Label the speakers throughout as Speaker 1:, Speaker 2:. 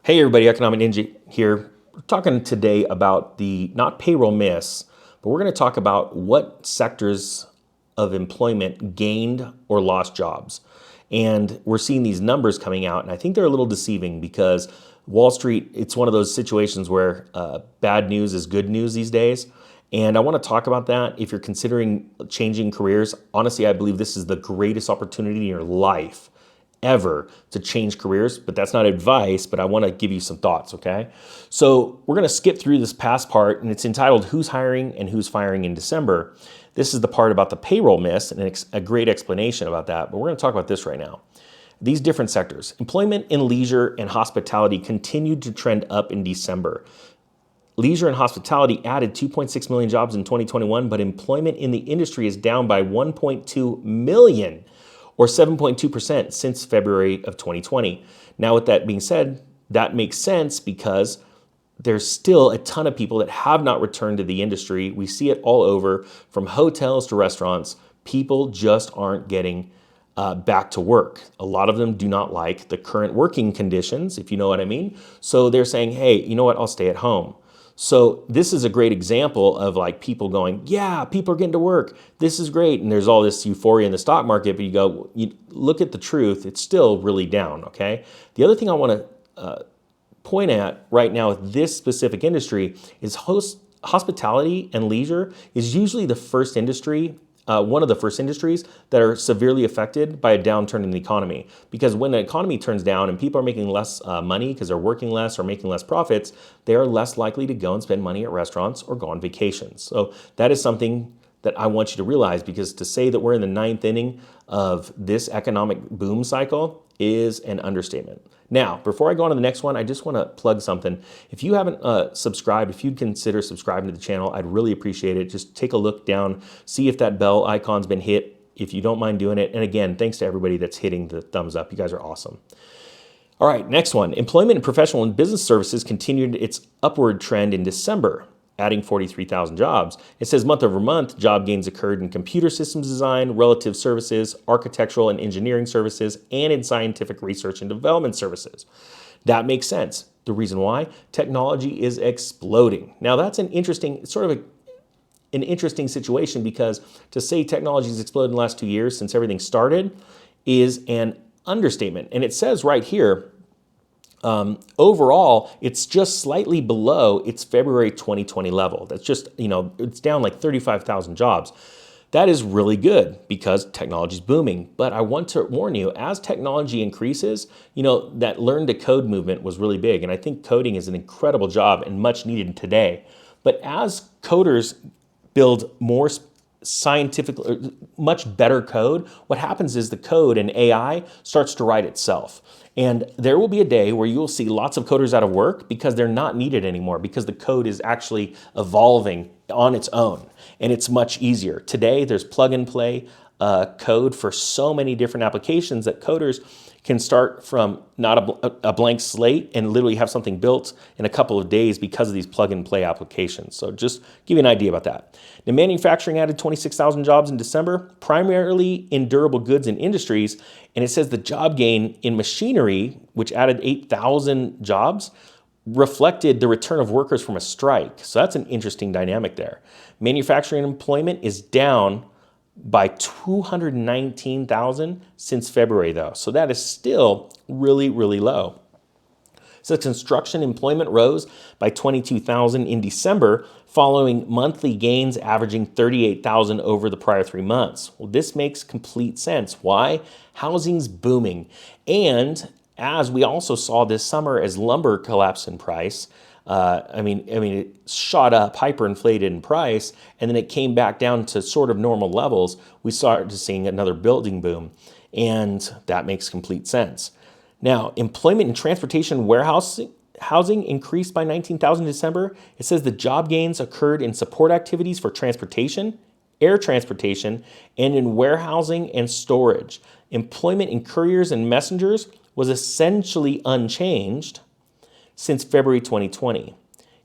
Speaker 1: Hey everybody, Economic Ninja here. We're talking today about the, not payroll miss, but we're going to talk about what sectors of employment gained or lost jobs. And we're seeing these numbers coming out, and I think they're a little deceiving because Wall Street, it's one of those situations where bad news is good news these days. And I want to talk about that. If you're considering changing careers, honestly, I believe this is the greatest opportunity in your life ever to change careers, but that's not advice, but I want to give you some thoughts, okay? So we're going to skip through this past part, and it's entitled Who's Hiring and Who's Firing in December. This is the part about the payroll miss and a great explanation about that, but we're going to talk about this right now. These different sectors. Employment in leisure and hospitality continued to trend up in December. Leisure and hospitality added 2.6 million jobs in 2021, but employment in the industry is down by 1.2 million or 7.2% since February of 2020. Now, with that being said, that makes sense because there's still a ton of people that have not returned to the industry. We see it all over, from hotels to restaurants. People just aren't getting back to work. A lot of them do not like the current working conditions, if you know what I mean. So they're saying, hey, you know what, I'll stay at home. So this is a great example of like people going, yeah, people are getting to work. This is great. And there's all this euphoria in the stock market, but you look at the truth, it's still really down, okay? The other thing I want to point at right now with this specific industry is hospitality and leisure is usually the first industry, one of the first industries that are severely affected by a downturn in the economy. Because when the economy turns down and people are making less money because they're working less or making less profits, they are less likely to go and spend money at restaurants or go on vacations. So that is something that I want you to realize, because to say that we're in the ninth inning of this economic boom cycle is an understatement. Now, before I go on to the next one, I just want to plug something. If you haven't subscribed, if you'd consider subscribing to the channel, I'd really appreciate it. Just take a look down, see if that bell icon's been hit, if you don't mind doing it. And again, thanks to everybody that's hitting the thumbs up. You guys are awesome. All right, next one. Employment in professional and business services continued its upward trend in December, adding 43,000 jobs. It says month over month, job gains occurred in computer systems design, relative services, architectural and engineering services, and in scientific research and development services. That makes sense. The reason why? Technology is exploding. Now that's an interesting, an interesting situation, because to say technology has exploded in the last 2 years since everything started is an understatement. And it says right here, overall, it's just slightly below its February 2020 level. That's just, it's down like 35,000 jobs. That is really good because technology is booming. But I want to warn you, as technology increases, that learn to code movement was really big. And I think coding is an incredible job and much needed today. But as coders build more scientific, much better code, what happens is the code and AI starts to write itself. And there will be a day where you will see lots of coders out of work because they're not needed anymore, because the code is actually evolving on its own and it's much easier. Today, there's plug and play code for so many different applications that coders can start from not a blank slate and literally have something built in a couple of days because of these plug and play applications. So just give you an idea about that. Now, manufacturing added 26,000 jobs in December, primarily in durable goods and industries. And it says the job gain in machinery, which added 8,000 jobs, reflected the return of workers from a strike. So that's an interesting dynamic there. Manufacturing employment is down by 219,000 since February, though. So that is still really, really low. So construction employment rose by 22,000 in December, following monthly gains averaging 38,000 over the prior 3 months. Well, this makes complete sense. Why? Housing's booming. And as we also saw this summer, as lumber collapsed in price, it shot up, hyperinflated in price, and then it came back down to sort of normal levels. We started seeing another building boom, and that makes complete sense. Now, employment in transportation housing increased by 19,000 in December. It says the job gains occurred in support activities for transportation, air transportation, and in warehousing and storage. Employment in couriers and messengers was essentially unchanged since February 2020.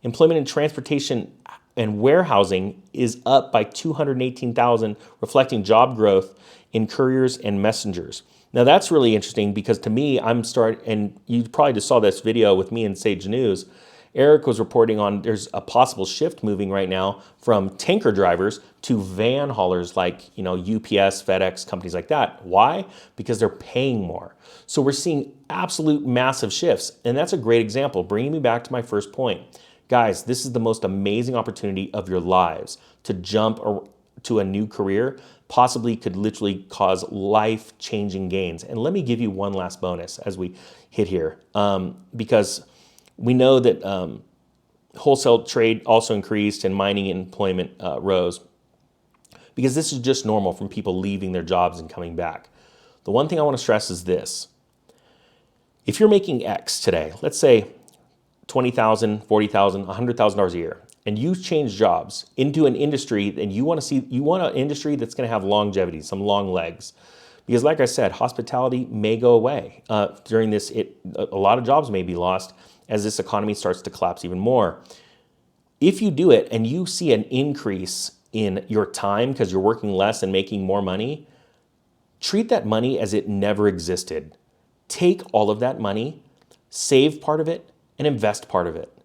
Speaker 1: Employment in transportation and warehousing is up by 218,000, reflecting job growth in couriers and messengers. Now that's really interesting because to me, and you probably just saw this video with me in Sage News. Eric was reporting on there's a possible shift moving right now from tanker drivers to van haulers like, UPS, FedEx, companies like that. Why? Because they're paying more. So we're seeing absolute massive shifts. And that's a great example, bringing me back to my first point. Guys, this is the most amazing opportunity of your lives to jump to a new career, possibly could literally cause life-changing gains. And let me give you one last bonus as we hit here, because we know that wholesale trade also increased and mining employment rose, because this is just normal from people leaving their jobs and coming back. The one thing I want to stress is this. If you're making X today, let's say $20,000, $40,000, $100,000 a year, and you change jobs into an industry and you want an industry that's going to have longevity, some long legs. Because like I said, hospitality may go away during this. A lot of jobs may be lost as this economy starts to collapse even more. If you do it and you see an increase in your time because you're working less and making more money, treat that money as it never existed. Take all of that money, save part of it, and invest part of it.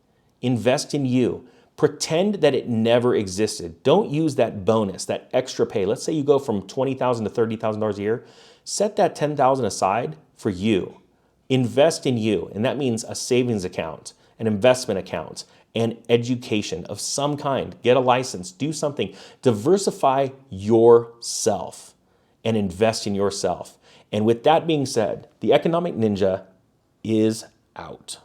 Speaker 1: Invest in you. Pretend that it never existed. Don't use that bonus, that extra pay. Let's say you go from $20,000 to $30,000 a year. Set that $10,000 aside for you. Invest in you, and that means a savings account, an investment account, and education of some kind. Get a license, do something. Diversify yourself and invest in yourself. And with that being said, the Economic Ninja is out.